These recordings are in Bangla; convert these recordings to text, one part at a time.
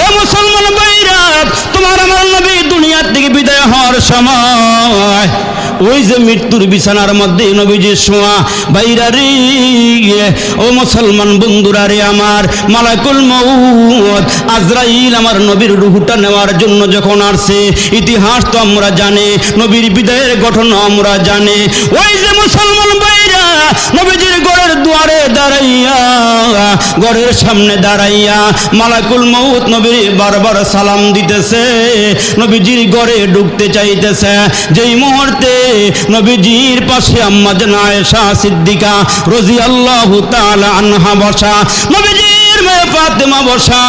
এ মুসলমান ভাইরা, তোমার আমার নবী দুনিয়ার থেকে বিদায় হওয়ার সময় ওই যে মৃত্যুর বিছানার মধ্যে নবীজি শোয়া। ভাইরা রে, ও মুসলমান বন্ধুরা রে আমার, মালাকুল মউত আজরাইল আমার নবীর রূহটা নেওয়ার জন্য যখন আসছে, ইতিহাস তো আমরা জানি, নবীর বিদায়ের ঘটনা আমরা জানি। ওই যে মুসলমান ভাইরা নবীজির ঘরের দুয়ারে দাঁড়াইয়া, ঘরের সামনে দাঁড়াইয়া মালাকুল মউত নবীর বারবার সালাম দিতেছে, নবীজির ঘরে ঢুকতে চাইতেছে। যেই মুহূর্তে নবীজির পাশে আম্মা জান আয়েশা সিদ্দিকা রাদিয়াল্লাহু তাআলা আনহা বসা, নবীজির মেয়ে ফাতেমা বসা,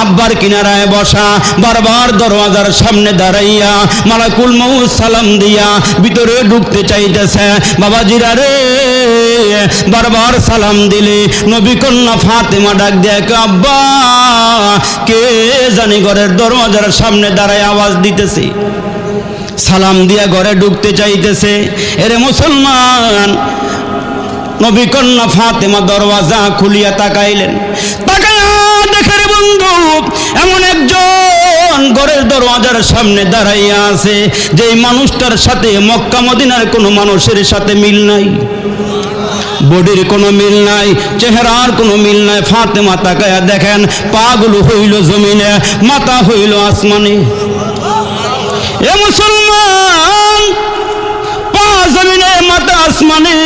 আব্বার কিনারায় বসা, বারবার দরওয়াজার সামনে দাঁড়াইয়া মালাকুল মউত সালাম দিয়া ভিতরে ঢুকতে চাইতেছে। বাবাজিরা রে, বারবার সালাম দিলে নবী কন্যা ফাতেমা ডাক দেয়, আব্বা কে জানি ঘরের দরওয়াজার সামনে দাঁড়ায় আওয়াজ দিতেছে, সালাম দিয়া ঘরে ঢুকতে চাইতেছে। এরে মুসলমান, নবী কন্যা ফাতেমা দরওয়াজা খুলিয়া তাকাইলেন, তাকাইয়া দেখে রে বন্ধু, এমন একজন ঘরের দরওয়াজার সামনে দাঁড়াইয়া আছে যেই মানুষটার সাথে মক্কা মদিনার কোনো মানুষের সাথে মিল নাই, বডির কোনো মিল নাই, চেহারার কোনো মিল নাই। ফাতেমা তাকায়া দেখেন, পাগুলো হইল জমিনে, মাথা হইল আসমানে। এ মুসলমান, পা জমিনে মাথা আসমানে।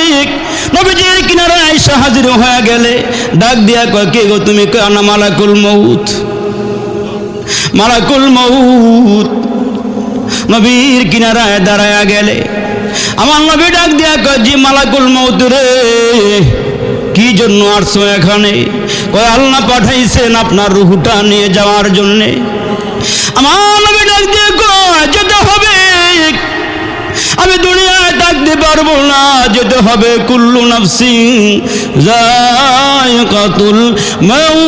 নবীজির কিনারে আয়েশা হাজির হয়ে গেলে ডাক দিয়া কয়, কে গো তুমি? কয়, আনা মালাকুল মউত। মালাকুল মউত নবীর কিনারায় দাঁড়ায়া গেলে আমার নবী ডাক দিয়া কয়, জি মালাকুল মউত রে, কি জন্য আসছো এখানে? কয়, আল্লাহ পাঠাইছেন আপনার রূহটা নিয়ে যাওয়ার জন্যে। আমার নবী ডাক দিয়ে কয়, যেতে হবে, আমি দুনিয়ায় থাকতে পারবো না, যেতে হবে। কুল্লু নাফসিন যায়কাতুল মাউত,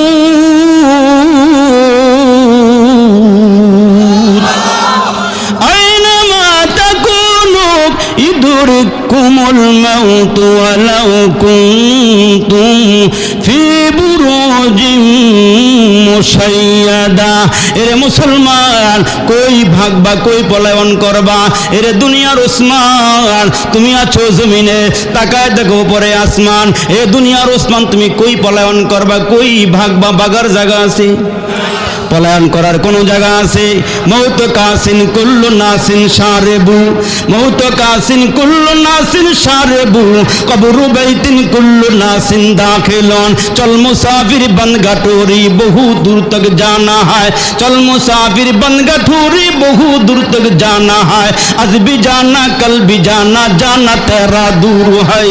আইনামা তাকুনু ইদরিকুমুল মাউত ওয়ালাউ কুনতুম ফি বুরুজিন মুশাইয়াদা। এরে মুসলমান, কই ভাগবা, কই পলায়ন করবা? এরে দুনিয়ার ওসমান, তুমি আছো জমিনে, তাকায় দেখো উপরে আসমান। এ দুনিয়ার ওসমান, তুমি কই পলায়ন করবা, কই ভাগবা? বাগার জায়গা আছে, পলায়ন করার কোন জায়গা আছে? মৌত কাসিন কুল্লু নাসিন শারেবু, মৌত কাসিন কুল্লু নাসিন শারেবু, কবরু বাইতিন কুল্লু নাসিন দাখিলন। চল মুসাফির বনগাঠুরি বহু দূর তক জানা है, चल मुसाफिर बनगठूरी বহু দূর তক জানা है, आज भी जाना कल भी जाना, जाना तेरा दूर है।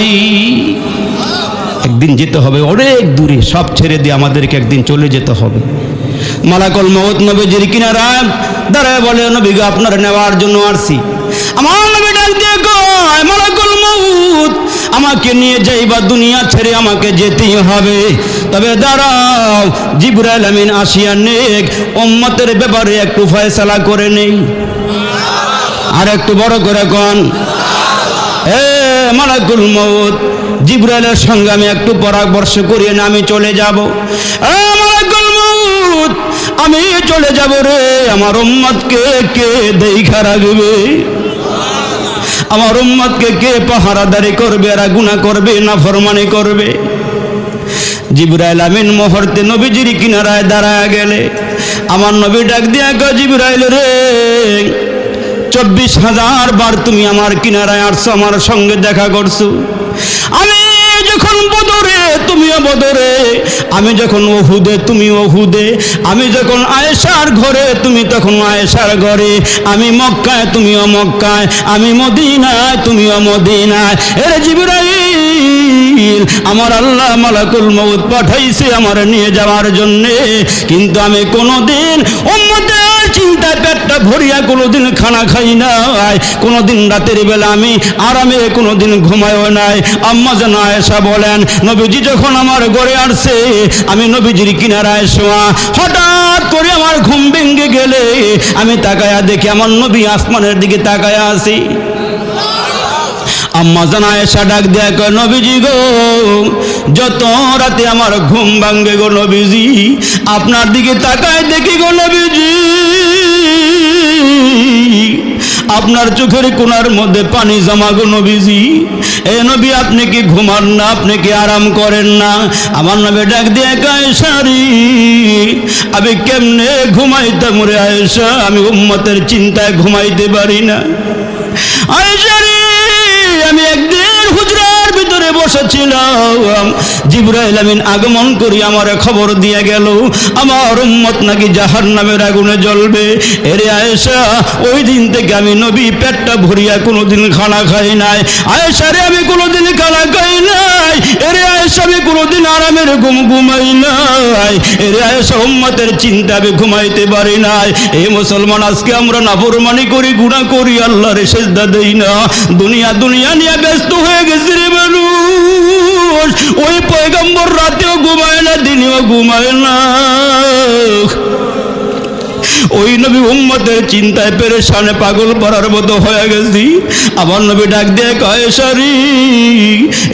একদিন যেতে হবে অনেক দূরে, সব ছেড়ে দিয়ে আমাদেরকে একদিন চলে যেতে হবে। মালাকুল মউত নবীজির কিনারায় দাঁড়ায় বলে, নবী গো, আপনার নেওয়ার জন্য আসছি। আমার নবী ডাক দিয়ে কয়, মালাকুল মউত আমাকে নিয়ে যাইবা, দুনিয়া ছেড়ে আমাকে যেতেই হবে। তবে দাঁড়াও, জিবরাইল আমিন আসিয়া নেক উম্মতের ব্যাপারে একটু ফয়সালা করে নেই। আর একটু বড় করে কোন, এ মালাকুল মউত, জিবরাইলের সঙ্গে আমি একটু পরামর্শ করিয়ে না, আমি চলে যাব। মালাকুল মউত, আমি চলে যাব রে, আমার উম্মতকে কে দেখা রাখবে? আমার উম্মতকে কে পাহারাদারি করবে? এরা গুনাহ করবে, নাফরমানি করবে। জিবরাইল আমিন মুহূর্তে নবীজির কিনারায় দাঁড়ায় গেলে আমার নবী ডাক দিয়া কয়, জিবরাইল রে, 24,000 বার তুমি আমার কিনারায় আসছো, আমার সঙ্গে দেখা করছো। আমি যখন বদরে তুমিও বদরে, আমি যখন ওহুদে তুমি ওহুদে, আমি যখন আয়েশার ঘরে তুমি তখন আয়েশার ঘরে, আমি মক্কায় তুমিও মক্কায়, আমি মদিনায় তুমিও মদিনায়। এর জিবরাইল, আমার আল্লাহ মালাকুল মউত পাঠাইছে আমার নিয়ে যাওয়ার জন্যে, কিন্তু আমি কোনোদিন উম্মতের চিন্তায় পেটটা ভরিয়া কোনোদিন খানা খাই নাই, কোনোদিন রাতের বেলা আমি আরামে কোনোদিন ঘুমায়ও নাই। আম্মা জান আয়েশা বলেন, নবীজি যখন আমার ঘরে আসছে, আমি নবীজির কিনারায় শোয়া, হঠাৎ করে আমার ঘুম ভেঙে গেলে আমি তাকায়া দেখি আমার নবী আসমানের দিকে তাকায়া আছি। আম্মা জান আয়েশা ডাক দেয়া কয়, নবীজি গো, যত রাতে আমার ঘুম ভাঙ্গে গো নবীজি, আপনার দিকে তাকায় দেখি গো নবীজি, আপনার চোখের কোণার মধ্যে পানি জমা গো নবীজি। এ নবী, আপনি কি ঘুমান না? আপনি কি আরাম করেন না? আমার নবী ডাক দিয়ে কয়, আয়েশা রে, আমি কেমনে ঘুমাইতাম রে আয়েশা, আমি উম্মতের চিন্তায় ঘুমাইতে পারি না। আয়েশা রে, আমি একদিন হুজরার ভিতরে বসেছিলাম, জিবরাইল আমিন আগমন করি আমার খবর দিয়ে গেল আমার উম্মত নাকি জাহান্নামের আগুনে জ্বলবে। এরে আয়েশা, ওই দিন থেকে আমি নবী পেটটা ভরিয়া কোনোদিন খানা খাই নাই। আয়েশা রে, আমি কোনোদিন খানা খাই নাই। এরে আয়েশা, আমি কোনোদিন আরামের ঘুম ঘুমাই নাই। এরে আয়েশা, উম্মতের চিন্তা আমি ঘুমাইতে পারি নাই। এই মুসলমান, আজকে আমরা নাফরমানি করি, গুনাহ করি, আল্লাহর সিজদা দেই না, দুনিয়া দুনিয়া নিয়ে ব্যস্ত হয়ে গেছে রে মানুষ। ওই পয়গম্বর রাতেও ঘুমায় না, দিনেও ঘুমায় না। ওই নবী উম্মতের চিন্তায় পেরেশানে পাগল পড়ার মতো হয়ে গেছি। আমার নবী ডাক দিয়ে কয়, আয়েশা রে,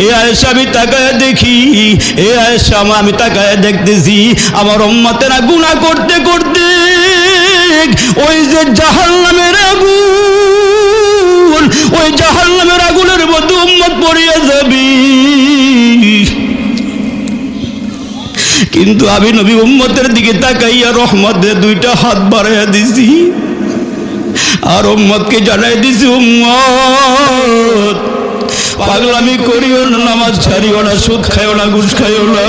এ আয়েশা, আমি তাকায় দেখি, এ আয়েশা, আমি তাকায় দেখতেছি আমার উম্মতেরা গুনাহ করতে করতে ওই যে জাহান্নামের আগুন, ওই জাহান্নামের আগুনের মধ্যে উম্মত পড়িয়া যাবি। কিন্তু আমি নবী উম্মতের দিকে তাকাইয়া রহমতের দুইটা হাত বাড়াইয়া দিছি আর উম্মতকে জানাই দিছি, উম্মত, পাগলামি করিও না, নামাজ ছাড়িও না, সুদ খাইও না, ঘুষ খাইও না।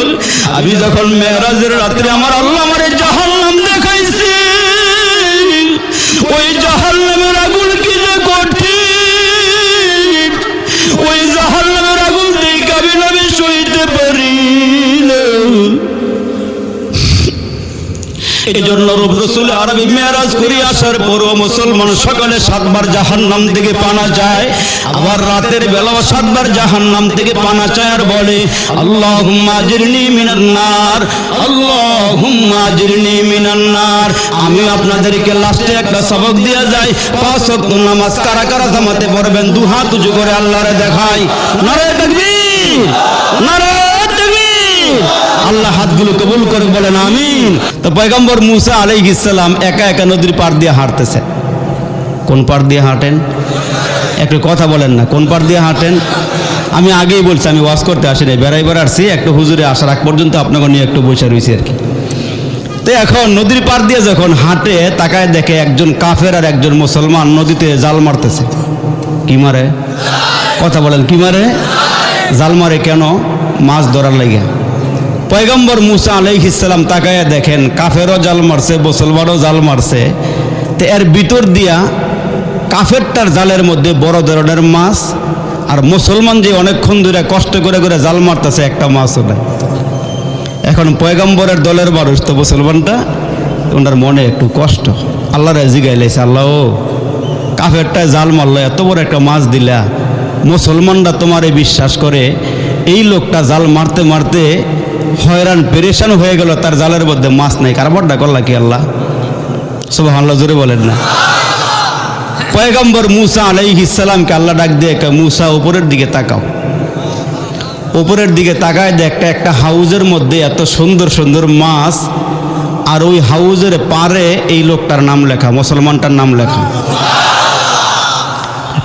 আমি যখন মেরাজের রাত্রে আমার আল্লাহ আমারে জাহান্নাম দেখাইছে, ওই জাহান্নামের আগুন কি যে কঠিন, ওই জাহান্নামের আগুন দেখে আমি নবী সইতে পারি না। এই জন্য রাসূল আরবি মেরাজ করে আসার পরও মুসলমান সকালে 7 বার জাহান্নাম থেকে পানা যায়, আবার রাতের বেলাও 7 বার জাহান্নাম থেকে পানা চায় আর বলে, আল্লাহুম্মা আজিরনি মিনান নার, আল্লাহুম্মা আজিরনি মিনান নার। আমি আপনাদেরকে লাস্টে একটা সবক দিয়ে যাই, 5 ওয়াক্ত নামাজ কারা কারা জামাতে পড়বেন, 2 হাত উঁচু করে আল্লাহরে দেখাই, নারে তাকবীর, নারে তাকবীর। আল্লাহ হাতগুলো কবুল করে বলেন আমিন। তো পয়গম্বর মুসা আলাইহিস সালাম একা একা নদীর পার দিয়ে হাঁটতেছে। কোন পার দিয়ে হাঁটেন? একটু কথা বলেন না, কোন পার দিয়ে হাঁটেন? আমি আগেই বলছি, আমি ওয়াজ করতে আসি নাই, বেড়াইবার আসছি, একটু হুজুরে আসার আগ পর্যন্ত আপনাকে নিয়ে একটু বসে রয়েছি আর কি। তো এখন নদীর পার দিয়ে যখন হাঁটে, তাকায় দেখে একজন কাফের আর একজন মুসলমান নদীতে জাল মারতেছে। কি মারে? কথা বলেন, কি মারে? জাল মারে কেন? মাছ ধরার লাগে। পয়গম্বর মুসা আলাইহিস সালাম তাকায়া দেখেন কাফেরও জাল মারছে, মুসলমানও জাল মারছে। তো এর ভিতর দিয়া কাফেরটার জালের মধ্যে বড় ধরনের মাছ, আর মুসলমান যে অনেকক্ষণ ধরে কষ্ট করে করে জাল মারতেছে, একটা মাছও নাই। এখন পয়গম্বরের দলের মানুষ তো মুসলমানটা, ওনার মনে একটু কষ্ট, আল্লাহরে জিগাইলাইছে, আল্লাহ ও কাফেরটায় জাল মারলো, এত বড় একটা মাছ দিলা, মুসলমানরা তোমারে বিশ্বাস করে, এই লোকটা জাল মারতে মারতে হয়রান পেরেশান হয়ে গেল, তার জালের মধ্যে মাছ নাই, কারবারটা করলা কি আল্লাহ? সুবহানাল্লাহ, জোরে বলেন না। পয়গম্বর মুসা আলাইহিস সালামকে আল্লাহ ডাক দিয়ে, মুসা উপরের দিকে তাকাও। উপরের দিকে তাকায় দেখটা একটা হাউজের মধ্যে এত সুন্দর সুন্দর মাছ, আর ওই হাউজের পারে এই লোকটার নাম লেখা, মুসলমানটার নাম লেখা।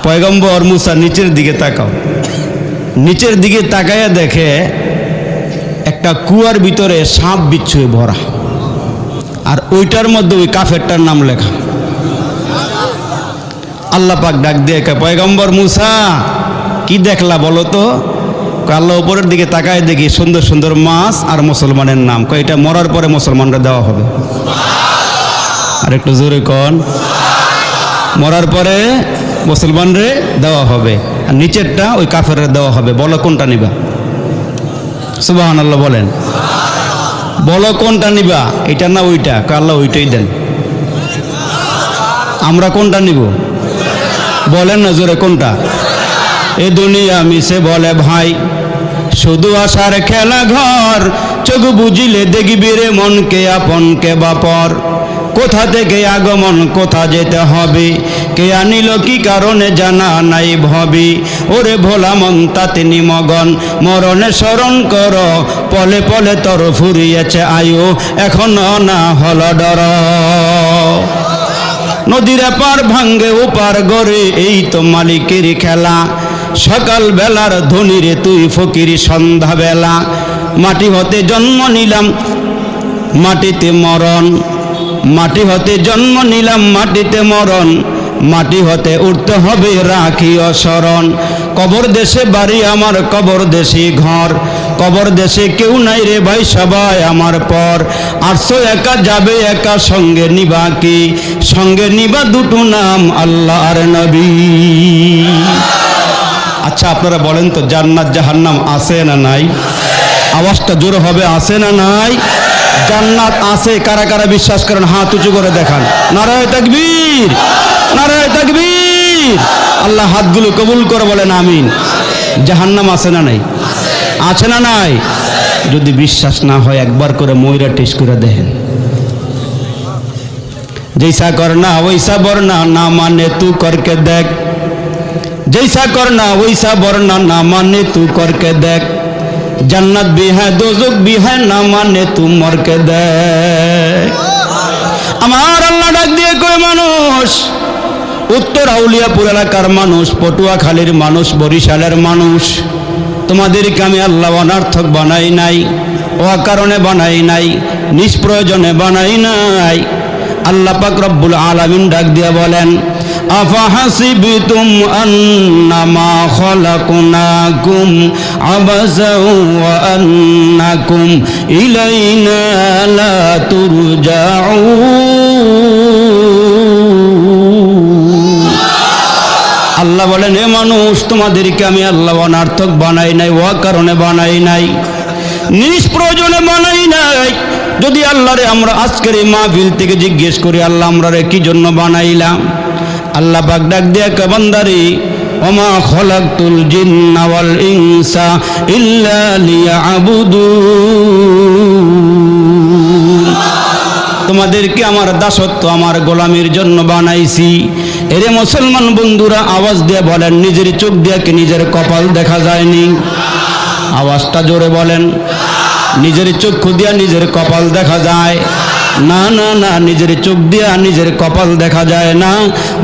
পয়গম্বর মুসা নিচের দিকে তাকাও। নিচের দিকে তাকায়া দেখে একটা কুয়ার ভিতরে সাপ বিচ্ছুয়ে ভরা, আর ওইটার মধ্যে ওই কাফেরটার নাম লেখা। আল্লাহ পাক ডাক দিয়ে, পয়গম্বর মুসা কি দেখলা বলো তো? আল্লাহ উপরের দিকে তাকায় দেখি সুন্দর সুন্দর মাছ আর মুসলমানের নাম। এটা মরার পরে মুসলমানরা দেওয়া হবে। আর একটু জোরে কন, মরার পরে মুসলমানরে দেওয়া হবে, আর নিচেরটা ওই কাফেররা দেওয়া হবে। বলো কোনটা নিবা? সুবহানাল্লাহ বলেন, বলো কোনটা নিবা, এটা না ওইটা? আল্লাহ ওইটাই দেন। আমরা কোনটা নিব? বলেন না জোরে, কোনটা? এ দুনিয়া মিশে বলে ভাই, শুধু আশার খেলা ঘর, চোখ বুঝিলে দেখবি রে মনকে আপনকে বাপর। কোথা থেকে আগমন, কোথা যেতে হবে, কে আনিল কি কারণে জানা নাই ভবি। ওরে ভোলা মন তাতে নিমগন, মরণে স্মরণ কর, পলে পলে তর ফুরিয়েছে আয়ু, এখনো না হল ডর। নদীর পার ভাঙ্গে ওপার গড়ে, এই তো মালিকের খেলা। সকাল বেলার ধনী রে তুই ফকির সন্ধ্যা বেলা। মাটি হতে জন্ম নিলাম মাটিতে মরণ, মাটি হতে জন্ম নিলাম মাটিতে মরণ, মাটি হতে উঠতে হবে রাখিও শরণ। কবর দেশে বাড়ি আমার, কবর দেশে ঘর, কবর দেশে কেউ নাই রে ভাই সবাই আমার পর। আটশো একা যাবে একা, সঙ্গে নিবা কি, সঙ্গে নিবা দুটো নাম আল্লাহ আর নবী। আচ্ছা আপনারা বলেন তো জান্নাত জাহান্নাম আছে না নাই? আওয়াজটা জোরে হবে, আছে না নাই? জান্নাত আছে, কারা কারা বিশ্বাস করেন হাত উঁচু করে দেখান। নারায়ে তাকবীর, নারায়ে তাকবীর। আল্লাহ হাতগুলো কবুল করে বলেন আমিন। জাহান্নাম আছে না নাই? আছে না নাই? যদি বিশ্বাস না হয় একবার করে ময়রা টেস্ট করে দেখেন। जैसा करना वैसा बरना ना माने तू करके देख, जैसा करना वैसा बरना ना माने तू करके देख। जन्नत भी है दोज़ख भी है ना माने तू मर के देख। আমার আল্লাহ ডাক দিয়ে কয় মানুষ, উত্তর আউলিয়াপুর এলাকার মানুষ, পটুয়াখালীর মানুষ, বরিশালের মানুষ, তোমাদেরকে আমি আল্লাহ অনার্থক বানাই নাই, অকারণে বানাই নাই, নিষ্প্রয়োজনে বানাই নাই। আল্লাহ পাক রব্বুল আলামিন ডাক দিয়ে বলেন, আফাহাসিবতুম আন্নামা খলাকনাকুম আবাসাও ওয়া আন্নাকুম ইলাইনা লা তুরজাউন। আল্লাহ বলেন, হে মানুষ, তোমাদেরকে আমি আল্লাহ অনার্থক বানাই নাই, অকারণে বানাই নাই, নিষ্প্রয়োজনে বানাই নাই। যদি আল্লাহরে আমরা আজকের এই মাহফিল থেকে জিজ্ঞেস করি, আল্লাহ আমরারে কি জন্য বানাইলাম, আল্লাহ পাক ডাক দিয়ে কয়, বান্দারে ওমা খলাকতুল জিন্না ওয়াল ইনসা ইল্লা লিয়াবুদুন। তোমাদেরকে আমার দাসত্ব, আমার গোলামির জন্য বানাইছি। এরে মুসলমান বন্ধুরা, আওয়াজ দিয়ে বলেন, নিজের চোখ দিয়ে কি নিজের কপাল দেখা যায়নি? আওয়াজটা জোরে বলেন। নিজের চক্ষু দিয়া নিজের কপাল দেখা যায় না? না না, নিজের চোখ দিয়া নিজের কপাল দেখা যায় না,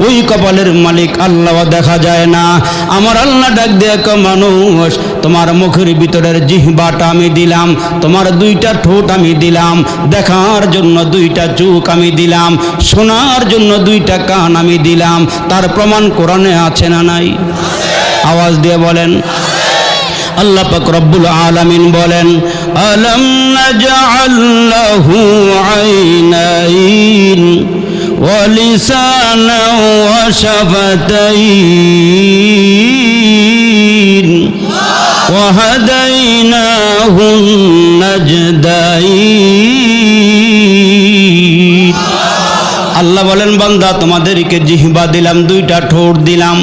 ওই কপালের মালিক আল্লাহ দেখা যায় না। আমার আল্লাহ ডাক দিয়ে কয়, মানুষ, তোমার মুখের ভিতরের জিহ্বাটা আমি দিলাম, তোমার দুইটা ঠোঁট আমি দিলাম, দেখার জন্য দুইটা চোখ আমি দিলাম, শোনার জন্য দুইটা কান আমি দিলাম। তার প্রমাণ কোরআনে আছে না নাই? আওয়াজ দিয়ে বলেন। আল্লাহ পাক রব্বুল আলামিন বলেন, আলাম নাজআল লাহু আইনাইন ওয়া লিসানান ওয়া শাফাতাইন ওয়া হাদাইনাহুন নাজদাইন। আল্লাহ বলেন, বান্দা, তোমাদেরকে জিহ্বা দিলাম, দুইটা ঠোঁট দিলাম,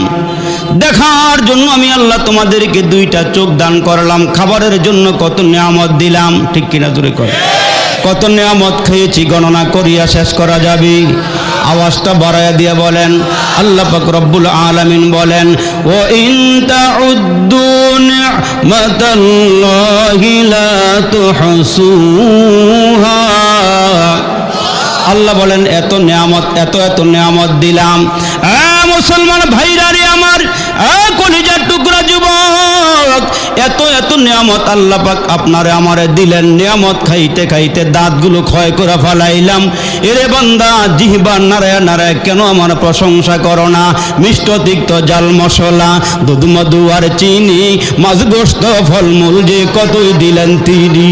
দেখার জন্য আমি আল্লাহ তোমাদেরকে দুইটা চোখ দান করলাম, খাবারের জন্য কত নিয়ামত দিলাম, ঠিক কিনা জোরে কর। কত নিয়ামত খেয়েছি গণনা করিয়া শেষ করা যাবে? আওয়াজটা বাড়ায়া দিয়ে বলেন। আল্লাহ পাক রব্বুল আলামিন বলেন, ওয়া ইন তাউদ্দু নি'মাতাল্লাহি লা তুহসুহা। আল্লাহ বলেন, এত নিয়ামত, এত নিয়ামত দিলাম। মুসলমান ভাইরা রে আমার, কলিজার টুকরা যুবক, এত নিয়ামত আল্লাহ পাক আপনারে আমারে দিলেন। নিয়ামত খাইতে খাইতে দাঁতগুলো ক্ষয় করে ফেলাইলাম। এরে বান্দা, জিহ্বা নাড়ায় নাড়ায় কেন আমার প্রশংসা করো না? মিষ্ট তিক্ত জাল মশলা, দুধ মধু আর চিনি, মাছ গোস্ত ফলমূল যে কতই দিলেন তিনি।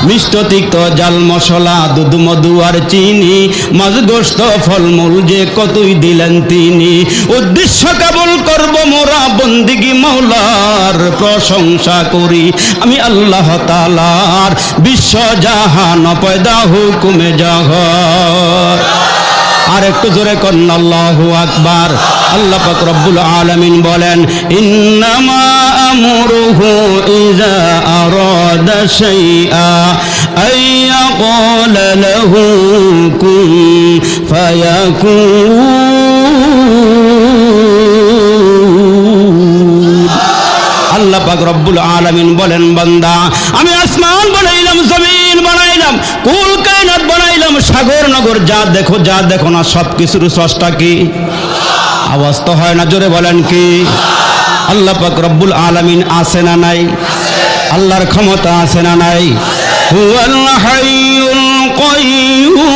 মিষ্ট তিক্ত জাল মশলা, দুধ মধু আর চিনি, মাছ গোস্ত ফলমূল যে কতই দিলেন তিনি। উদ্দেশ্য কেবল করব মোরা বন্দিগি, মওলার প্রশংসা করি আমি আল্লাহ তাআলার। বিশ্ব জাহান পয়দা হুকুমে জাহর। আর একটু জোরে কন্না আল্লাহু আকবার। আল্লাহ পাক রব্বুল আলামিন বলেন, ইন্নামা আমরুহু ইযা আরাদা শাইআ আইয়াকুলা লাহু কুন ফায়াকুন। আল্লাহ পাক রব্বুল আলামিন বলেন, বান্দা আমি আসমান বানাইলাম, জমিন বানাইলাম, কুল কায়নাত বানাইলাম, সাগর নগর যা দেখো না সব কিছুর স্রষ্টা কি? আওয়াজ তো হয় না, জোরে বলেন কি? আল্লাহ পাক রব্বুল আলামিন আছে না নাই? আল্লাহর ক্ষমতা আছে না নাই? হুয়াল হাইয়ুল কাইয়্যুম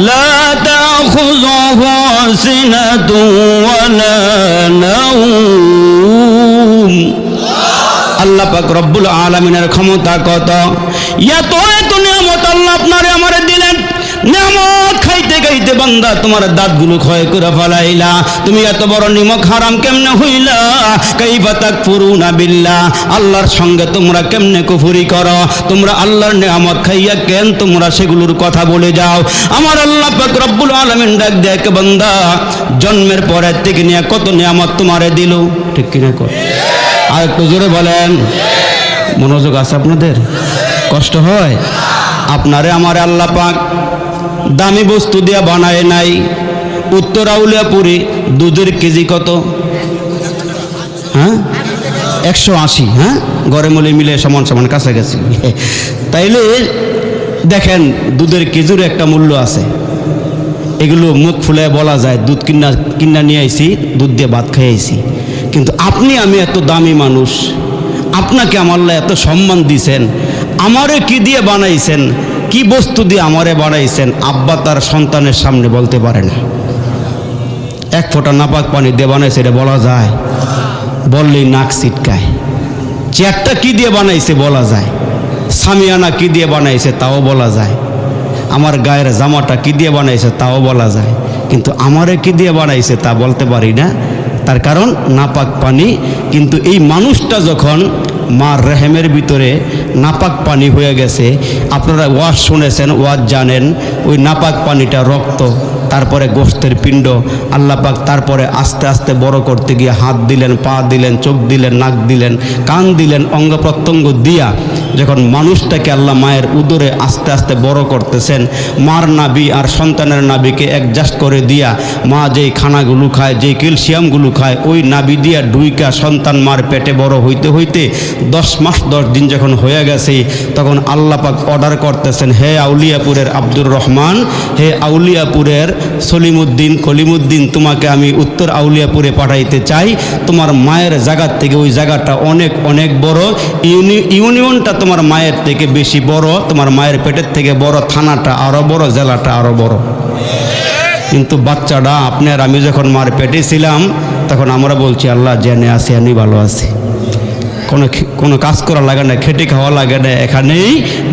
লা তাখুযুহু সিনাতুন ওয়ালা নাওম। আল্লাহ পাক রব্বুল আলামিনের ক্ষমতা কত! এত নিয়ামত আল্লাহ আপনারে আমারে দিলেন। নিয়ামত খাইতে খাইতে বান্দা তোমার দাঁতগুলো ক্ষয় করে ফেলাইলা। তুমি এত বড় নিমক হারাম কেমনে হইলা? কাইফা তাকফুরুনা বিল্লাহ, আল্লাহর সঙ্গে তোমরা কেমনে কুফরি করো? তোমরা আল্লাহর নিয়ামত খাইয়া কেন তোমরা সেগুলোর কথা বলে যাও? আমার আল্লাহ পাক রব্বুল আলামিন ডাক দেখ, বান্দা জন্মের পরের থেকে নিয়ে কত নিয়ামত তোমারে দিল, ঠিক কিনা কর? আর একটু জোরে বলেন। মনোযোগ আছে আপনাদের? কষ্ট হয়? আপনারে আমারে আল্লাহ পাক দামি বস্তু দিয়া বানায় নাই। উত্তর আউলিয়াপুরে দুধের কেজি কত? হ্যাঁ 180। হ্যাঁ গড়ে মূলে মিলে সমান সমান কাছাকাছি। তাইলে দেখেন দুধের কেজির একটা মূল্য আছে। এগুলো মুখ ফুলে বলা যায় দুধ কিনা নিয়ে আইছি, দুধ দিয়ে ভাত খাইছি। কিন্তু আপনি আমি এত দামি মানুষ, আপনাকে আমার এত সম্মান দিয়েছেন, আমারে কি দিয়ে বানাইছেন, কি বস্তু দিয়ে আমারে বানাইছেন, আব্বা তার সন্তানের সামনে বলতে পারে না। এক ফোঁটা নাপাক পানি দিয়ে বানাইছে এটা বলা যায়? বললেই নাক ছিটকায়। চেয়ারটা কি দিয়ে বানাইছে বলা যায়, সামিয়ানা কি দিয়ে বানাইছে তাও বলা যায়, আমার গায়ের জামাটা কি দিয়ে বানাইছে তাও বলা যায়, কিন্তু আমারে কি দিয়ে বানাইছে তা বলতে পারি না। তার কারণ নাপাক পানি। কিন্তু এই মানুষটা যখন মার রেহেমের ভিতরে নাপাক পানি হয়ে গেছে, আপনারা ওয়াজ শুনেছেন, ওয়াজ জানেন, ওই নাপাক পানিটা রক্ত, তারপরে গোশতের পিণ্ড। আল্লাহ পাক তারপরে আস্তে আস্তে বড় করতে গিয়ে হাত দিলেন, পা দিলেন, চোখ দিলেন, নাক দিলেন, কান দিলেন, অঙ্গ প্রত্যঙ্গ দিয়া যখন মানুষটাকে আল্লাহ মায়ের উদরে আস্তে আস্তে বড় করতেছেন, মার নাভি আর সন্তানের নাভিকে অ্যাডজাস্ট করে দিয়া মা যেই খানাগুলো খায়, যেই ক্যালসিয়ামগুলো খায়, ওই নাভি দিয়া ডুইকা সন্তান মার পেটে বড় হইতে হইতে 10 মাস 10 দিন যখন হয়ে গেছে, তখন আল্লাহ পাক অর্ডার করতেছেন, হে আউলিয়াপুরের আব্দুর রহমান, হে আউলিয়াপুরের সলিমুদ্দিন, কলিমুদ্দিন, তোমাকে আমি উত্তর আউলিয়াপুরে পাঠাইতে চাই। তোমার মায়ের জায়গার থেকে ওই জায়গাটা অনেক অনেক বড়, ইউনিয়নটা তোমার মায়ের থেকে বেশি বড়, তোমার মায়ের পেটের থেকে বড়, থানাটা আরো বড়, জেলাটা আরো বড়। কিন্তু বাচ্চাটা আপনার আমি যখন মার পেটে ছিলাম তখন আমরা বলছি আল্লাহ জেনে আসি, আমি ভালো আছি, কোনো কাজ করা লাগে না, খেটে খাওয়া লাগে না, এখানেই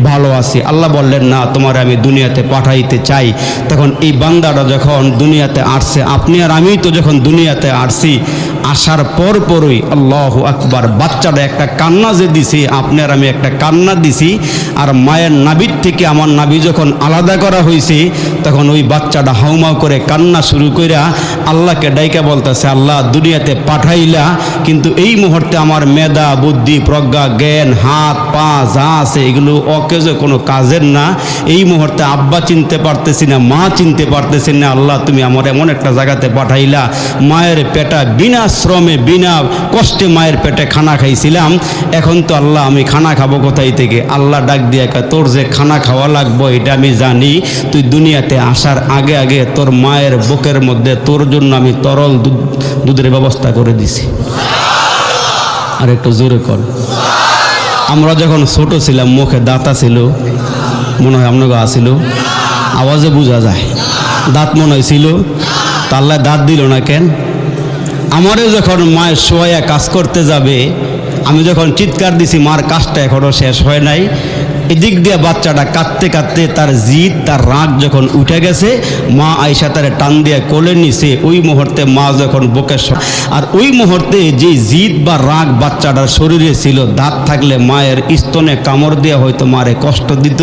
ভালো আছি। আল্লাহ বললেন না, তোমার আমি দুনিয়াতে পাঠাইতে চাই। তখন এই বান্দাটা যখন দুনিয়াতে আসছে, আপনি আর আমি তো যখন দুনিয়াতে আসছি, আসার পরই আল্লাহু আকবার, বাচ্চাটা একটা কান্না যে দিছি, আপনি আর আমি একটা কান্না দিছি। আর মায়ের নাভির থেকে আমার নাভি যখন আলাদা করা হয়েছে, তখন ওই বাচ্চাটা হাউমাউ করে কান্না শুরু কইরা আল্লাহকে ডাইকা বলতেছে, আল্লাহ দুনিয়াতে পাঠাইলা, কিন্তু এই মুহূর্তে আমার মেধা, বুদ্ধি, প্রজ্ঞা, জ্ঞান, হাত পা যা আছে এগুলো অকেজো কোনো কাজের না। এই মুহূর্তে আব্বা চিনতে পারতেছি না, মা চিনতে পারতেছি না। আল্লাহ তুমি আমার এমন একটা জায়গাতে পাঠাইলা, মায়ের পেটা বিনা শ্রমে বিনা কষ্টে মায়ের পেটে খানা খাইছিলাম, এখন তো আল্লাহ আমি খানা খাবো কোথায় থেকে? আল্লাহ ডাক দিয়ে তোর যে খানা খাওয়া লাগবো এটা আমি জানি, তুই দুনিয়াতে আসার আগে আগে তোর মায়ের বুকের মধ্যে তোর জন্য আমি তরল দুধের ব্যবস্থা করে দিছি। আর একটু জোরে কর। আমরা যখন ছোট ছিলাম মুখে দাঁতা ছিল, মনে হয় আপনাকে আসিল, আওয়াজে বোঝা যায় দাঁত মনে হয়েছিল, তা আল্লাহ দাঁত দিল না কেন? আমারে যখন মায়ের শোয়া কাজ করতে যাবে, আমি যখন চিৎকার দিছি মার কাজটা এখনও শেষ হয় নাই, এদিক দিয়ে বাচ্চাটা কাঁদতে কাঁদতে তার জিদ তার রাগ যখন উঠে গেছে, মা আয়েশা তারে টান দিয়ে কোলে নিছে। ওই মুহূর্তে মা যখন বুকে, আর ওই মুহূর্তে যে জিদ বা রাগ বাচ্চাটার শরীরে ছিল, দাঁত থাকলে মায়ের স্তনে কামড় দিয়ে হয়তো মারে কষ্ট দিত।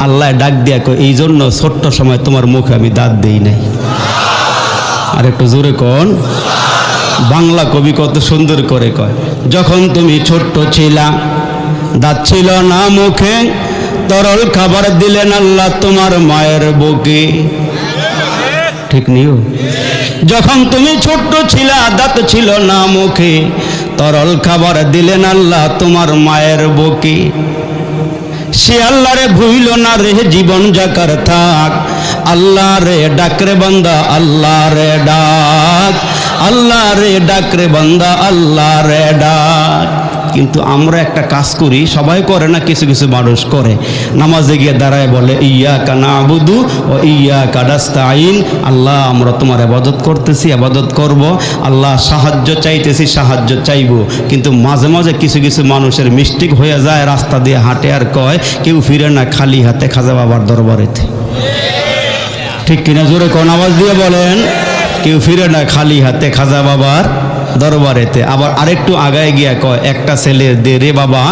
আল্লাহ ডাক দিয়া কয়, এই জন্য ছোট্ট সময় তোমার মুখে আমি দাঁত দেই নাই। আর একটু জোরে কোন। বাংলা কবি কত সুন্দর করে কয়, যখন তুমি ছোট্ট ছিলা দাঁত ছিল না মুখে, তরল খাবার দিলেন আল্লাহ তোমার মায়ের বুকে। ঠিক নিও। যখন তুমি ছোট্ট ছিলা দাঁত ছিল না মুখে, তরল খাবার দিলেন আল্লাহ তোমার মায়ের বুকে। সে আল্লাহ রে ভুইল না রে জীবন যাকার থাক, আল্লাহ রে ডাক রে বান্দা আল্লাহ রে ডাক, আল্লাহ রে ডাক রে বান্দা আল্লাহ রে ডাক। কিন্তু আমরা একটা কাজ করি, সবাই করে না, কিছু কিছু মানুষ করে। নামাজে গিয়ে দাঁড়ায় বলে ইয়্যাকা না'বুদু ও ইয়্যাকা নাস্তাঈন, আল্লাহ আমরা তোমার ইবাদত করতেছি, ইবাদত করব, আল্লাহ সাহায্য চাইতেছি, সাহায্য চাইব। কিন্তু মাঝে মাঝে কিছু কিছু মানুষের মিস্টেক হয়ে যায়, রাস্তা দিয়ে হাঁটে আর কয় কেউ ফিরে না খালি হাতে খাজা বাবার দরবারেতে। ঠিক কিনা? জোরে কোন আওয়াজ দিয়ে বলেন। কেউ ফিরে না খালি হাতে খাজা বাবার দরবারেতে। আবার আরেকটু আগায় গিয়া কয় একটা ছেলে দে রে বাবা,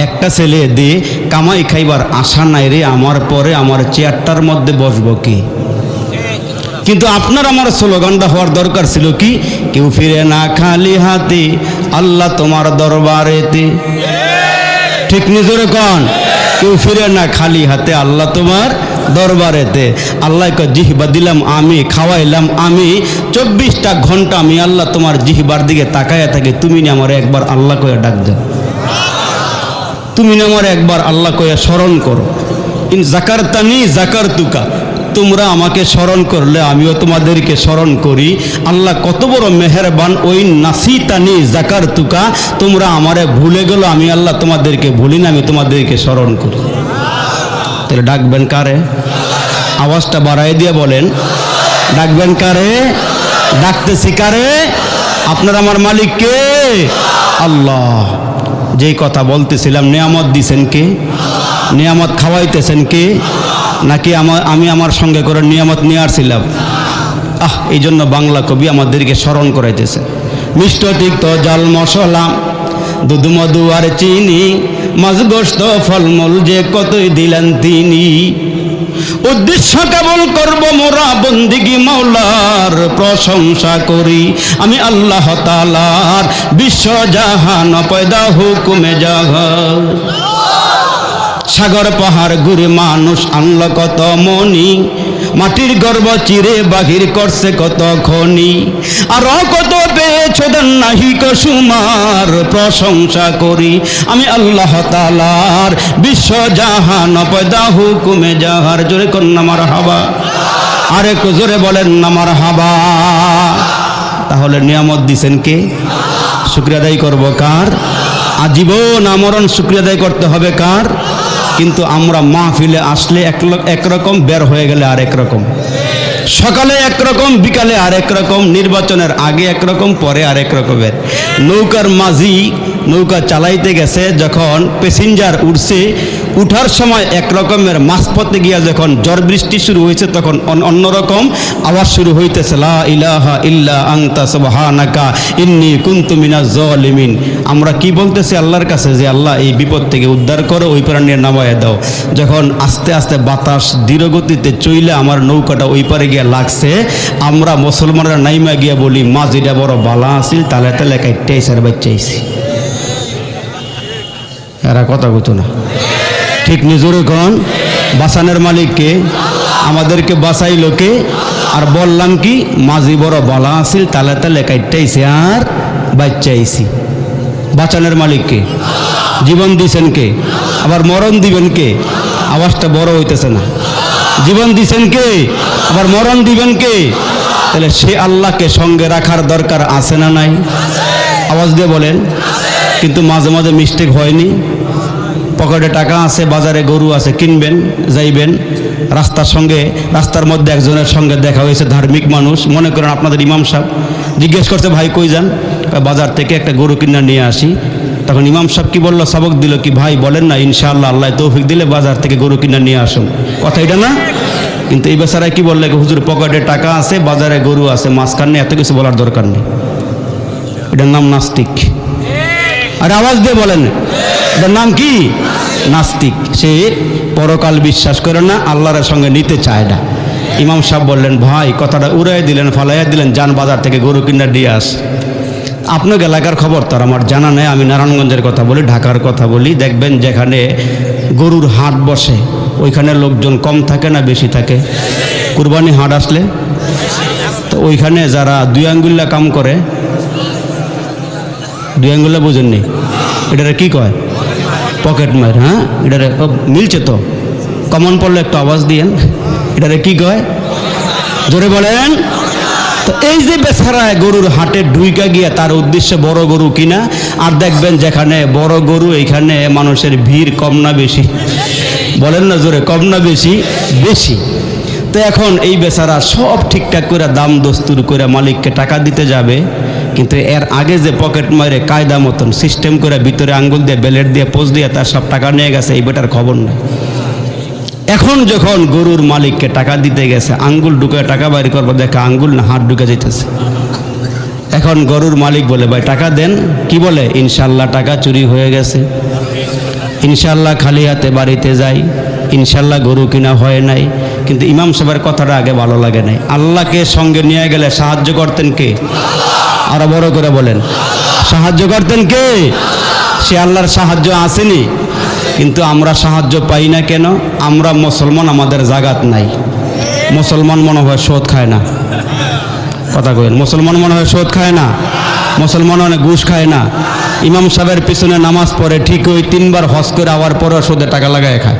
একটা ছেলে দে, কামাই খাইবার আশা নাই রে আমার, পরে আমার চেয়ারটার মধ্যে বসবো কি। কিন্তু আপনার আমার স্লোগানটা হওয়ার দরকার ছিল কি, কেউ ফিরে না খালি হাতে আল্লাহ তোমার দরবারেতে। ঠিক নিজরে কন, কেউ ফিরে না খালি হাতে আল্লাহ তোমার দরবারেতে। আল্লাহ কয় জিহবা দিলাম আমি, খাওয়াইলাম আমি, 24টা ঘন্টা আমি আল্লাহ তোমার জিহবার দিকে তাকায়া থাকি। তুমি না আমার একবার আল্লাহ কয়ে ডাক দাও, তুমি না আমার একবার আল্লাহ কয়ে স্মরণ করো। ইন জাকারতানি জাকারতুকা, তোমরা আমাকে স্মরণ করলে আমিও তোমাদেরকে স্মরণ করি। আল্লাহ কত বড় মেহেরবান। ওই নাসিতানি জাকারতুকা, তোমরা আমারে ভুলে গেল, আমি আল্লাহ তোমাদেরকে ভুলি না, আমি তোমাদেরকে স্মরণ করি। তাহলে ডাকবেন কারে? আওয়াজটা বাড়াই দিয়ে বলেন, ডাকবেন কারে? ডাকতেছি কারে? আপনার আমার মালিক কে? আল্লাহ। যেই কথা বলতেছিলাম, নিয়ামত দিছেন কে? নিয়ামত খাওয়াইতেছেন কে? নাকি আমি আমার সঙ্গে করে নিয়ামত নিয়ে আসছিলাম? এই জন্য বাংলা কবি আমাদেরকে স্মরণ করাইতেছে। মিষ্ট তিক্ত জল মশলা, দুধ মধু আর চিনি, মাছ গোস্ত ফলমূল যে কতই দিলেন তিনি। উদ্দেশ্য কেবল করব মোরা বন্দিগি, মাওলার প্রশংসা করি আমি আল্লাহ তাআলার, বিশ্ব জাহান পয়দা হুকুমে জাহান। সাগর পাহাড় ঘুরে মানুষ আনল কত মনি, মাটির গর্ব চিরে বাহির করছে কত খনি। আর কত পেয়েছ দেন নাহি কসুমার, প্রশংসা করি আমি আল্লাহ তাআলার, বিশ্ব জাহান পয়দা হুকুমে জাহার। জোরে কন্যা মারহাবা, আর একটু জোরে বলেন না মারহাবা। তাহলে নিয়ামত দিছেন কে? শুকরিয়া আদায় করব কার? আজীবন আমরণ শুকরিয়া আদায় করতে হবে কার? কিন্তু আমরা মাহফিলে আসলে একরকম, বের হয়ে গেলে আর একরকম, সকালে একরকম, বিকালে আর একরকম, নির্বাচনের আগে একরকম, পরে আর এক রকমের। নৌকার মাঝি নৌকা চালাইতে গেছে, যখন প্যাসেঞ্জার উঠছে, উঠার সময় এক রকমের, মাঝপথে গিয়া যখন ঝড় বৃষ্টি শুরু হয়েছে তখন অন্যরকম আওয়াজ শুরু হইতেছে, লা ইলাহা ইল্লা আনতা সুবহানাকা ইন্নী কুনতু মিনাজ জালিমিন। আমরা কি বলতেছি আল্লাহর কাছে যে আল্লাহ এই বিপদ থেকে উদ্ধার করো, ওই পারে নিয়ে নামায় দাও। যখন আস্তে আস্তে বাতাস ধীরগতিতে চইলে আমার নৌকাটা ওই পারে গিয়া লাগছে, আমরা মুসলমানরা নাইমা গিয়া বলি মাঝিটা বড় বালা আছিল, তালে তালে কাইটাই সার বাচ্চাইছি। এরা কথা কইতো না। ঠিক নিজরে কোন? বাঁচানোর মালিক কে? আমাদেরকে বাঁচাইলো কে? আর বললাম কি মাঝি বড় বালা আছিল, তালে তালে কাইটাইছে আর বাচ্চাইছি। বাঁচানোর মালিক কে? জীবন দিছেন কে? আবার মরণ দিবেন কে? আওয়াজটা বড় হইতেছে না। জীবন দিছেন কে? আবার মরণ দিবেন কে? তাহলে সে আল্লাহকে সঙ্গে রাখার দরকার আছে না নাই? আওয়াজ দিয়ে বলেন। কিন্তু মাঝে মাঝে মিস্টেক হয়নি? পকেটে টাকা আছে, বাজারে গরু আছে, কিনবেন, যাইবেন, রাস্তার মধ্যে একজনের সঙ্গে দেখা হয়েছে, ধার্মিক মানুষ, মনে করেন আপনাদের ইমাম সাহেব, জিজ্ঞেস করছে ভাই কই যান? বাজার থেকে একটা গরু কিনা নিয়ে আসি। তখন ইমাম সাহেব কি বললো, সবক দিল কি, ভাই বলেন না ইনশাআল্লাহ, আল্লাহ তৌফিক দিলে বাজার থেকে গরু কিনা নিয়ে আসুন, কথা এটা না? কিন্তু এই বেচারায় কি বললে, হুজুর পকেটে টাকা আছে, বাজারে গরু আছে, মাঝখানে এত কিছু বলার দরকার নেই। এটার নাম নাস্তিক। আর আওয়াজ দিয়ে বলেন, এটার নাম কি? নাস্তিক। সে পরকাল বিশ্বাস করে না, আল্লাহর সঙ্গে নিতে চায় না। ইমাম সাহেব বললেন, ভাই কথাটা উড়াই দিলেন, ফালাইয়া দিলেন, যান বাজার থেকে গরু কিনা দিয়ে আস। আপনার এলাকার খবর তার আমার জানা নেই, আমি নারায়ণগঞ্জের কথা বলি, ঢাকার কথা বলি। দেখবেন যেখানে গরুর হাট বসে ওইখানে লোকজন কম থাকে না বেশি থাকে? কুরবানি হাট আসলে তো ওইখানে যারা দুই আঙ্গুল্লা কাম করে, দুই আঙ্গুল্লা বুঝেননি, এটারে কি কয়? পকেট মার। হ্যাঁ, এটারে মিলছে তো? কমন পড়লে একটু আওয়াজ দিয়েন, এটারে কি কয়? জোরে বলেন। তো এই যে বেচারায় গরুর হাটে ঢুইকা গিয়া তার উদ্দেশ্যে বড় গরু কিনা, আর দেখবেন যেখানে বড় গরু এইখানে মানুষের ভিড় কম না বেশি? বলেন না জোরে, কম না বেশি? বেশি। তো এখন এই বেচারা সব ঠিকঠাক করে দাম দস্তুর করে মালিককে টাকা দিতে যাবে, কিন্তু এর আগে যে পকেট মারে কায়দা মতন সিস্টেম করে ভিতরে আঙ্গুল দিয়ে বেলেট দিয়ে পোজ দিয়ে তার সব টাকা নিয়ে গেছে, এই বেটার খবর নেই। এখন যখন গরুর মালিককে টাকা দিতে গেছে, আঙ্গুল ঢুকে টাকা বাইর করবো, দেখে আঙ্গুল না হাত ঢুকে যেতেছে। এখন গরুর মালিক বলে, ভাই টাকা দেন। কি বলে? ইনশাল্লাহ টাকা চুরি হয়ে গেছে, ইনশাল্লাহ খালি হাতে বাড়িতে যাই, ইনশাল্লাহ গরু কিনা হয় নাই। কিন্তু ইমাম সাহেবের কথাটা আগে ভালো লাগে নাই। আল্লাহকে সঙ্গে নিয়ে গেলে সাহায্য করতেন কে? আরো বড় করে বলেন, সাহায্য করতেন কে? সে আল্লাহর সাহায্য আসেনি, কিন্তু আমরা সাহায্য পাই না কেন? আমরা মুসলমান, আমাদের জাগাত নাই। মুসলমান মনে হয় সুদ খায় না, কথা কইন। মুসলমান মনে হয় সুদ খায় না, মুসলমান অনেক ঘুষ খায় না। ইমাম সাহেবের পিছনে নামাজ পড়ে, ঠিক ওই 3 বার হজ করে আবার পরে সুদে টাকা লাগায় খায়।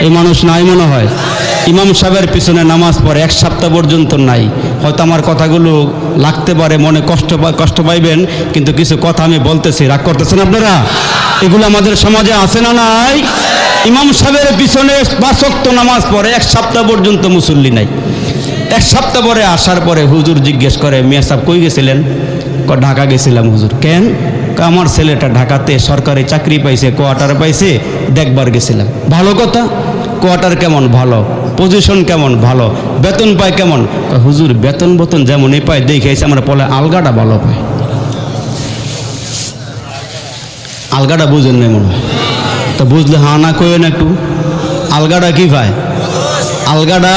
এই মানুষ নাই মনে হয়। ইমাম সাহেবের পিছনে নামাজ পড়ে 1 সপ্তাহ পর্যন্ত নাই। হয়তো আমার কথাগুলো লাগতে পারে, মনে কষ্ট পাইবেন, কিন্তু কিছু কথা আমি বলতেছি, রাগ করতেছেন আপনারা? এগুলো আমাদের সমাজে আছে না নাই? ইমাম সাহেবের পিছনে 5 ওয়াক্ত নামাজ পড়ে 1 সপ্তাহ পর্যন্ত মুসল্লি নাই। 1 সপ্তাহ পরে আসার পরে হুজুর জিজ্ঞেস করে, মিয়া সাহেব কই গেছিলেন? ঢাকা গেছিলাম হুজুর। কেন? আমার ছেলেটা ঢাকাতে সরকারি চাকরি পাইছে, কোয়ার্টার পাইছে, দেখবার গেছিলাম। ভালো কথা। কোয়ার্টার কেমন? ভালো। পজিশন কেমন? ভালো। বেতন পায় কেমন? হুজুর বেতন যেমনই পায় দেখেছি, আমরা বলে আলগাটা ভালো পায়। আলগাটা বুঝেন না মনে হয়? তো বুঝলে হা না কইেন একটু। আলগাটা কি পায়? আলগাটা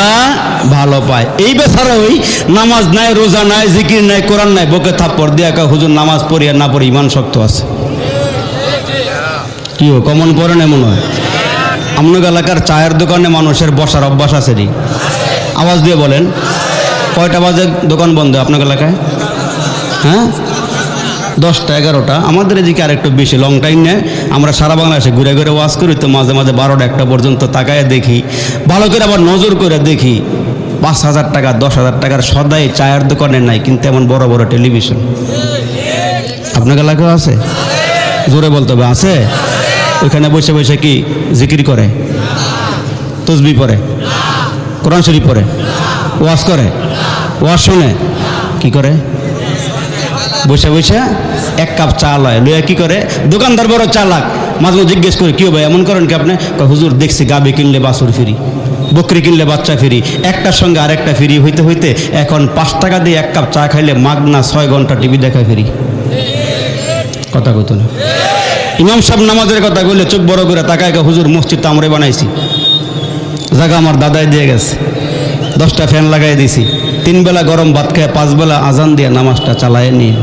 ভালো পায়। এই বেচারা ওই নামাজ নাই, রোজা নাই, জিকির নাই, কোরআন নাই, বকে থাপ্পড় দিয়ে হুজুর নামাজ পড়ি আর না পড়ি ইমান শক্ত আছে। কি কমন পড়েন এমন হয়? আপনার এলাকার চায়ের দোকানে মানুষের বসার অভ্যাস আছে নি? আওয়াজ দিয়ে বলেন, কয়টা বাজে দোকান বন্ধ আপনার এলাকায়? হ্যাঁ, 10টা 11টা। আমাদের এদিকে আর একটু বেশি লং টাইম নেয়। আমরা সারা বাংলাদেশে ঘুরে ঘুরে ওয়াজ করি, তো মাঝে মাঝে 12টা 1টা পর্যন্ত তাকায় দেখি, ভালো করে আবার নজর করে দেখি 5,000 টাকা 10,000 টাকার সদাই চায়ের দোকানে নাই, কিন্তু এমন বড় বড় টেলিভিশন। আপনার এলাকায় আছে? জোরে বলতে হবে, আছে? ওইখানে বসে বসে কি জিকির করে, তসবিহ পড়ে, কোরআন শরীফ পড়ে, ওয়াজ করে, ওয়াজ শুনে, কি করে? বসে বসে 1 কাপ চা লয়, লইয়া কি করে? দোকানদার বড় চালাক, মাঝে মাঝে জিজ্ঞেস করে, কি ভাই এমন করেন কি আপনি? হুজুর দেখছি গাবি কিনলে বাছুর ফ্রি, বকরি কিনলে বাচ্চা ফ্রি, একটার সঙ্গে আরেকটা ফ্রি হইতে হইতে এখন 5 টাকা দিয়ে 1 কাপ চা খাইলে মাগনা 6 ঘন্টা টিভি দেখা ফ্রি। কথা কত না? ইমাম সাহেব নামাজের কথা কইলে চোখ বড় করে তাকায়, হুজুর মসজিদ তো আমরাই বানাইছি, জায়গা আমার দাদাই দিয়ে গেছে, 10টা ফ্যান লাগাই দিছি, 3 বেলা গরম ভাত খায়, 5 বেলা আজান দিয়ে নামাজটা চালায় নিয়ে।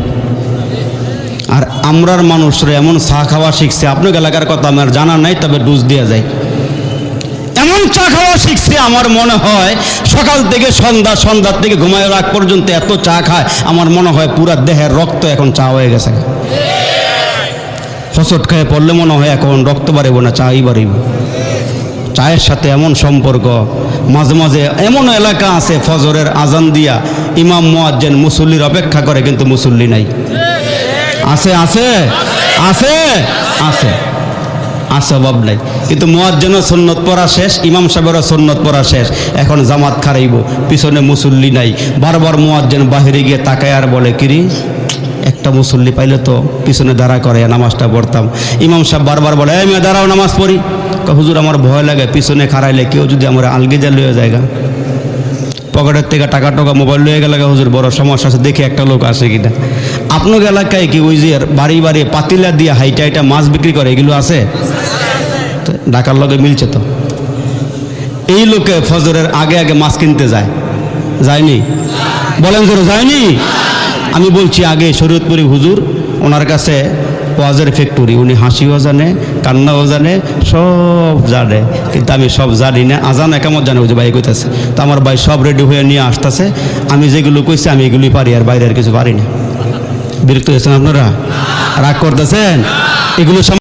আর আমরার মানুষরা এমন চা খাওয়া শিখছে, আপনার এলাকার কথা আমার জানা নাই, তবে ডুজ দেওয়া যায়। এমন চা খাওয়া শিখছে, আমার মনে হয় সকাল থেকে সন্ধ্যার থেকে ঘুমায় রাগ পর্যন্ত এত চা খায়, আমার মনে হয় পুরা দেহের রক্ত এখন চা হয়ে গেছে। ফসট খায় পড়লে মনে হয় এখন রক্ত বাড়িব না, চাই বাড়িব। চায়ের সাথে এমন সম্পর্ক। মাঝে মাঝে এমন এলাকা আছে ফজরের আজান দিয়া ইমাম মুয়াজ্জিন মুসল্লির অপেক্ষা করে, কিন্তু মুসল্লি নাই। আছে আছে আছে আছে আছে, অভাব নাই। কিন্তু মুয়াজ্জিনও সুন্নত পড়া শেষ, ইমাম সাহেবেরও সুন্নত পড়া শেষ, এখন জামাত খারাইব, পিছনে মুসল্লি নাই। বারবার মুয়াজ্জিন বাহিরে গিয়ে তাকায় আর বলে, কিরি একটা মুসল্লি পাইলে তো পিছনে দাঁড়া করে নামাজটা পড়তাম। ইমাম সাহেব বারবার বলে, এই মেয়ে দাঁড়াও, নামাজ পড়ি। হুজুর আমার ভয় লাগে, পিছনে খাড়াইলে কেউ যদি আমার আলগিজা লয়ে জায়গা, পকেটের থেকে টাকা টাকা মোবাইল লয়ে গেলে হুজুর বড় সমস্যা আছে, দেখি একটা লোক আসে কিনা। আপনার এলাকায় কি ওই যে বাড়ি বাড়ি পাতিলা দিয়ে হাইটা হাইটা মাছ বিক্রি করে, এগুলো আছে? ঢাকার লগে মিলছে তো। এই লোকে ফজরের আগে আগে মাছ কিনতে যায়, যায়নি? বলেন জোরে, যায়নি? আমি বলছি আগে শরীয়তপুরি হুজুর, ওনার কাছে ওয়াজের ফ্যাক্টরি, উনি হাসিও জানে, কান্নাও জানে, সব জানে, কিন্তু আমি সব জানি না। আজান একামত জানে, ওই যে ভাই কইতেছে, তো আমার ভাই সব রেডি হয়ে নিয়ে আসতেছে। আমি যেগুলো কইছি আমি এগুলোই পারি, আর বাইরে আর কিছু পারি না। বিরক্ত হয়েছেন আপনারা? রাগ করতেছেন? এগুলো